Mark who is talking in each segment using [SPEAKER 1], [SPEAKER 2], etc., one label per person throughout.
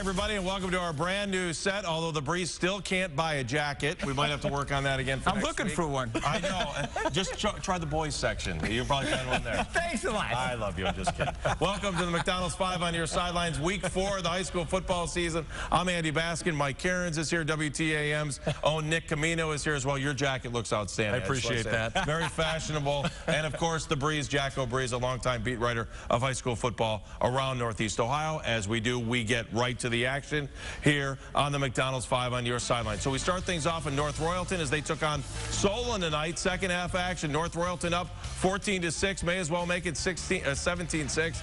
[SPEAKER 1] everybody, and welcome to our brand new set. Although the Breeze still can't buy a jacket, we might have to work on that again for
[SPEAKER 2] I'm
[SPEAKER 1] next
[SPEAKER 2] looking
[SPEAKER 1] week.
[SPEAKER 2] for one.
[SPEAKER 1] I know. Just try the boys section. You'll probably find one there.
[SPEAKER 2] Thanks a lot.
[SPEAKER 1] I love you. I'm just kidding. Welcome to the McDonald's 5 on Your Sidelines, week 4 of the high school football season. I'm Andy Baskin. Mike Cairns is here. WTAM's own Nick Camino is here as well. Your jacket looks outstanding.
[SPEAKER 3] I appreciate that.
[SPEAKER 1] Very fashionable. And of course, the Breeze, Jacko Breeze, a longtime beat writer of high school football around Northeast Ohio. As we do, we get right to the action here on the McDonald's 5 on Your Sideline. So we start things off in North Royalton as they took on Solon tonight. Second half action. North Royalton up 14-6. May as well make it 17-6.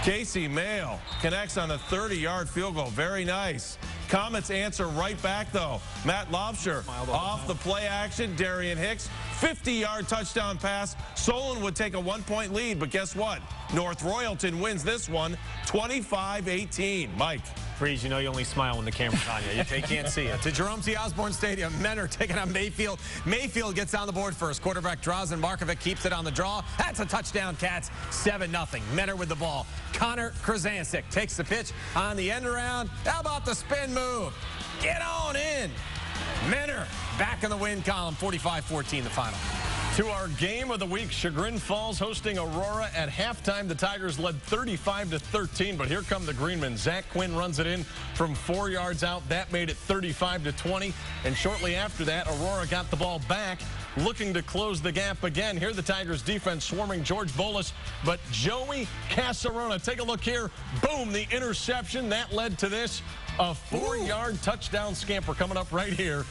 [SPEAKER 1] Casey Mayo connects on a 30-yard field goal. Very nice. Comets answer right back, though. Matt Lobsher off the play action. Darian Hicks, 50-yard touchdown pass. Solon would take a 1-point lead, but guess what? North Royalton wins this one 25-18. Mike.
[SPEAKER 3] Breeze, you know you only smile when the camera's on you. You can't see it.
[SPEAKER 2] To Jerome T. Osborne Stadium, men are taking on Mayfield. Mayfield gets on the board first. Quarterback draws, and Markovic keeps it on the draw. That's a touchdown, Cats. 7-0. Menor with the ball. Connor Krasancic takes the pitch on the end around. How about the spin move? Get on in. Menor back in the win column. 45-14 the final.
[SPEAKER 3] To our game of the week, Chagrin Falls hosting Aurora. At halftime, the Tigers led 35-13, but here come the Greenmen. Zach Quinn runs it in from 4 yards out. That made it 35-20, and shortly after that, Aurora got the ball back, looking to close the gap again. Here the Tigers defense swarming George Bolas, but Joey Casarona, take a look here. Boom, the interception. That led to this, a 4-yard touchdown scamper coming up right here.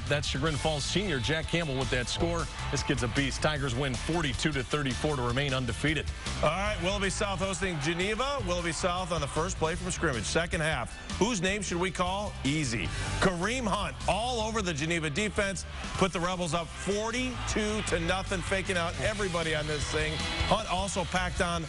[SPEAKER 3] That's Chagrin Falls senior Jack Campbell with that score. This kid's a beast. Tigers win 42-34 to remain undefeated.
[SPEAKER 1] All right, Willoughby South hosting Geneva. Willoughby South on the first play from scrimmage. Second half. Whose name should we call? Easy. Kareem Hunt all over the Geneva defense. Put the Rebels up 42-0, faking out everybody on this thing. Hunt also packed on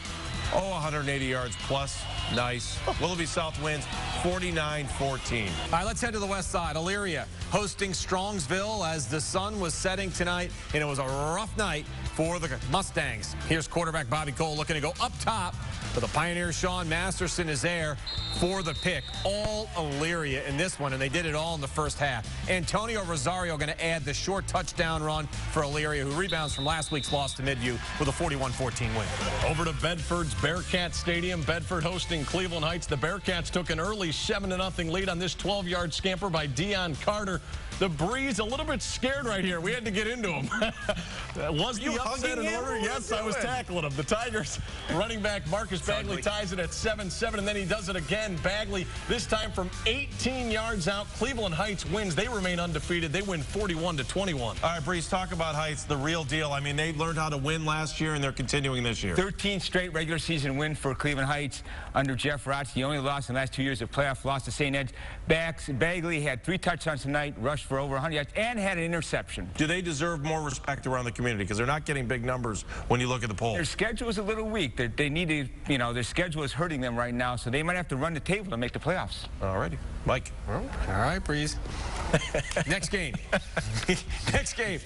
[SPEAKER 1] 180 yards plus. Nice. Willoughby South wins 49-14.
[SPEAKER 2] All right, let's head to the west side. ELYRIA hosting Strongsville as the sun was setting tonight, and it was a rough night for the Mustangs. Here's quarterback Bobby Cole looking to go up top, but the Pioneer Sean Masterson is there for the pick. All ELYRIA in this one, and they did it all in the first half. Antonio Rosario going to add the short touchdown run for ELYRIA, who rebounds from last week's loss to Midview with a 41-14 win.
[SPEAKER 3] Over to Bedford's Bearcat Stadium. Bedford hosting Cleveland Heights. The Bearcats took an early 7-0 lead on this 12-yard scamper by Dion Carter. The Breeze a little bit scared right here. We had to get into him. Was the upset in order? Yes, I was tackling him. The Tigers running back Marcus Bagley ties it at 7-7, and then he does it again. Bagley, this time from 18 yards out. Cleveland Heights wins. They remain undefeated. They win 41-21.
[SPEAKER 1] All right, Breeze, talk about Heights, the real deal. I mean, they learned how to win last year, and they're continuing this year.
[SPEAKER 4] 13 straight regular season win for Cleveland Heights under Jeff Rotz. The only loss in the last 2 years, a playoff loss to St. Ed's. Bagley had 3 touchdowns tonight, rushed for over 100 yards, and had an interception.
[SPEAKER 1] Do they deserve more respect around the community? Because they're not getting big numbers when you look at the polls.
[SPEAKER 4] Their schedule is a little weak. They need to, you know, their schedule is hurting them right now, so they might have to run the table to make the playoffs.
[SPEAKER 1] All righty. Mike.
[SPEAKER 2] All right, Breeze. Next game. Next game.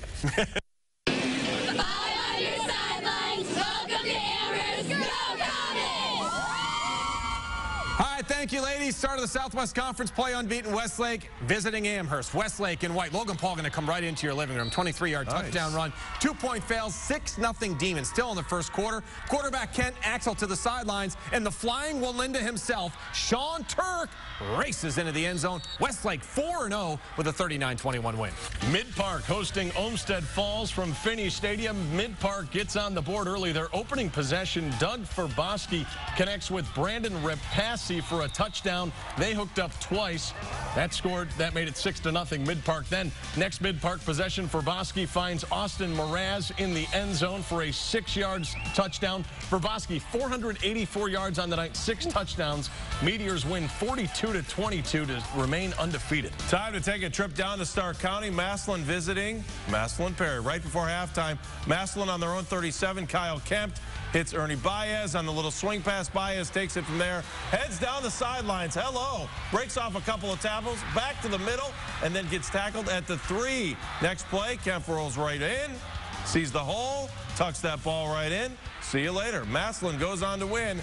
[SPEAKER 2] Thank you, ladies. Start of the Southwest Conference play, unbeaten Westlake visiting Amherst. Westlake in white. Logan Paul going to come right into your living room. 23-yard touchdown run. 2-point fail. 6-0 Demons. Still in the first quarter. Quarterback Kent Axel to the sidelines. And the flying Walinda himself, Sean Turk, races into the end zone. Westlake 4-0 with a 39-21 win.
[SPEAKER 3] MIDPARK hosting Olmsted Falls from Finney Stadium. MIDPARK gets on the board early. Their opening possession, Doug Forboski connects with Brandon Repassi for a touchdown. They hooked up twice. That made it 6-0 MIDPARK. Then next MIDPARK possession, Forboski finds Austin Mraz in the end zone for a 6-yard touchdown. Forboski 484 yards on the night, 6 touchdowns. Meteors win 42-22 to remain undefeated.
[SPEAKER 1] Time to take a trip down to Stark County. Massillon visiting Massillon Perry. Right before halftime, Massillon on their own 37. Kyle Kemp hits Ernie Baez on the little swing pass. Baez takes it from there, heads down the sidelines. Hello. Breaks off a couple of tackles, back to the middle, and then gets tackled at the 3. Next play, Kemp rolls right in, sees the hole, tucks that ball right in. See you later. Massillon goes on to win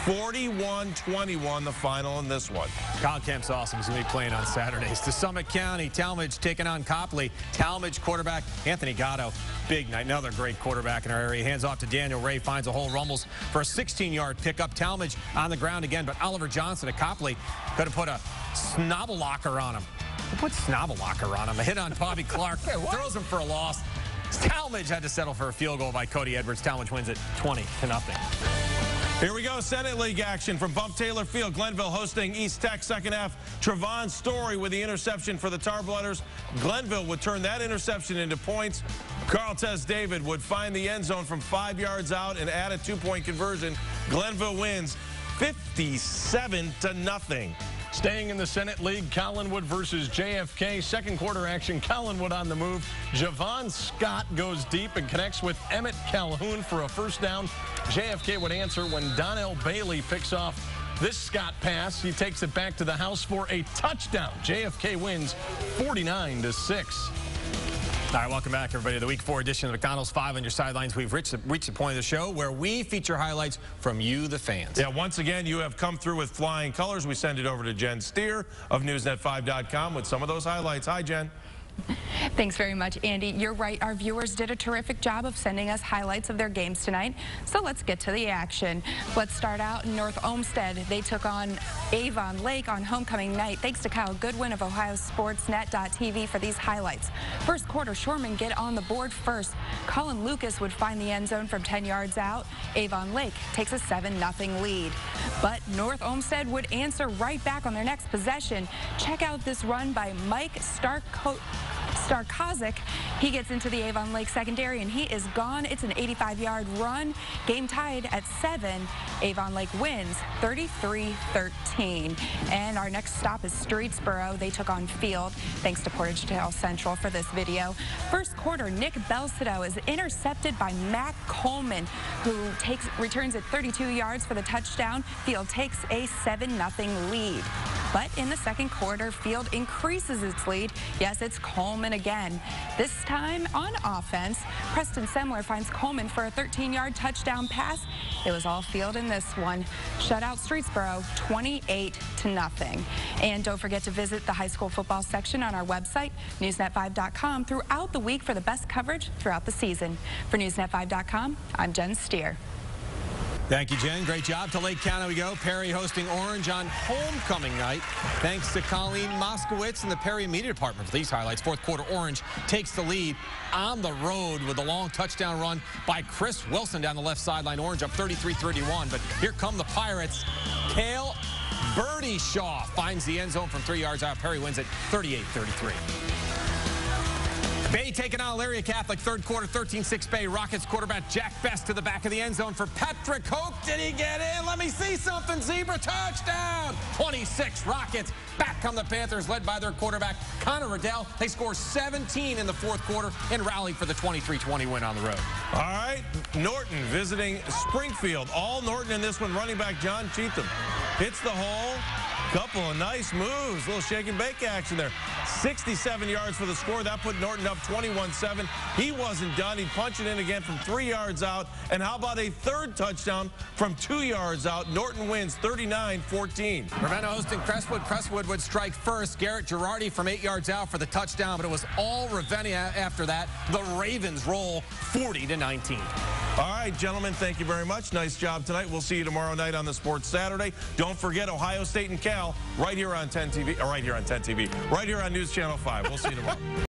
[SPEAKER 1] 41-21 the final in this one.
[SPEAKER 2] Kyle Kemp's awesome. He's going to be playing on Saturdays. To Summit County, TALLMAGE taking on Copley. TALLMAGE quarterback Anthony Gatto. Big night. Another great quarterback in our area. Hands off to Daniel Ray. Finds a hole. Rumbles for a 16-yard pickup. TALLMAGE on the ground again, but Oliver Johnson at Copley could have put a snobble locker on him. Put snobble locker on him. A hit on Bobby Clark. Throws him for a loss. TALLMAGE had to settle for a field goal by Cody Edwards. TALLMAGE wins it 20-0.
[SPEAKER 1] Here we go, Senate League action from Bump Taylor Field. Glenville hosting East Tech second half. Trevon Story with the interception for the Tarblooders. Glenville would turn that interception into points. Carltez David would find the end zone from 5 yards out and add a 2-point conversion. Glenville wins 57-0.
[SPEAKER 3] Staying in the Senate League, Collinwood versus J.F.K. Second quarter action, Collinwood on the move. Javon Scott goes deep and connects with Emmett Calhoun for a first down. J.F.K. would answer when Donnell Bailey picks off this Scott pass. He takes it back to the house for a touchdown. J.F.K. wins 49-6.
[SPEAKER 2] All right, welcome back, everybody, to the Week 4 edition of McDonald's 5 on Your Sidelines. We've reached the point of the show where we feature highlights from you, the fans.
[SPEAKER 1] Yeah, once again, you have come through with flying colors. We send it over to Jen Steer of Newsnet5.com with some of those highlights. Hi, Jen.
[SPEAKER 5] Thanks very much, Andy. You're right. Our viewers did a terrific job of sending us highlights of their games tonight. So let's get to the action. Let's start out in North Olmsted. They took on Avon Lake on homecoming night. Thanks to Kyle Goodwin of OhioSportsNet.tv for these highlights. First quarter, Shoreman get on the board first. Colin Lucas would find the end zone from 10 yards out. Avon Lake takes a 7-0 lead. But North Olmsted would answer right back on their next possession. Check out this run by Mike Starkozik. He gets into the Avon Lake secondary and he is gone. It's an 85-yard run. Game tied at 7. Avon Lake wins 33-13. And our next stop is Streetsboro. They took on Field. Thanks to Portage Trail Central for this video. First quarter, Nick Belsido is intercepted by Matt Coleman, who returns at 32 yards for the touchdown. Field takes a 7-0 lead. But in the second quarter, Field increases its lead. Yes, it's Coleman again. This time on offense, Preston Semler finds Coleman for a 13-yard touchdown pass. It was all Field in this one. Shut out Streetsboro 28-0. And don't forget to visit the high school football section on our website, Newsnet5.com, throughout the week for the best coverage throughout the season. For Newsnet5.com, I'm Jen Steer.
[SPEAKER 2] Thank you, Jen. Great job. To Lake County we go. Perry hosting Orange on homecoming night. Thanks to Colleen Moskowitz and the Perry Media Department for these highlights. Fourth quarter, Orange takes the lead on the road with a long touchdown run by Chris Wilson down the left sideline. Orange up 33-31. But here come the Pirates. Cale Birdie Shaw finds the end zone from 3 yards out. Perry wins it 38-33. Bay taking on ELYRIA Catholic. Third quarter, 13-6 Bay. Rockets quarterback Jack Best to the back of the end zone for Patrick Hoke. Did he get in? Let me see something. Zebra touchdown. 26 Rockets. Back come the Panthers, led by their quarterback Connor Riddell. They score 17 in the fourth quarter and rallied for the 23-20 win on the road.
[SPEAKER 1] All right, Norton visiting Springfield. All Norton in this one. Running back John Cheatham hits the hole. Couple of nice moves, a little shake and bake action there. 67 yards for the score. That put Norton up 21-7. He wasn't done. He'd punch it in again from 3 yards out. And how about a third touchdown from 2 yards out? Norton wins 39-14.
[SPEAKER 2] Ravenna hosting Crestwood. Crestwood would strike first. Garrett Girardi from 8 yards out for the touchdown, but it was all Ravenna after that. The Ravens roll 40-19.
[SPEAKER 1] All right, gentlemen, thank you very much. Nice job tonight. We'll see you tomorrow night on the Sports Saturday. Don't forget Ohio State and Cal right here on 10 TV, right here on 10 TV, right here on News Channel 5. We'll see you tomorrow.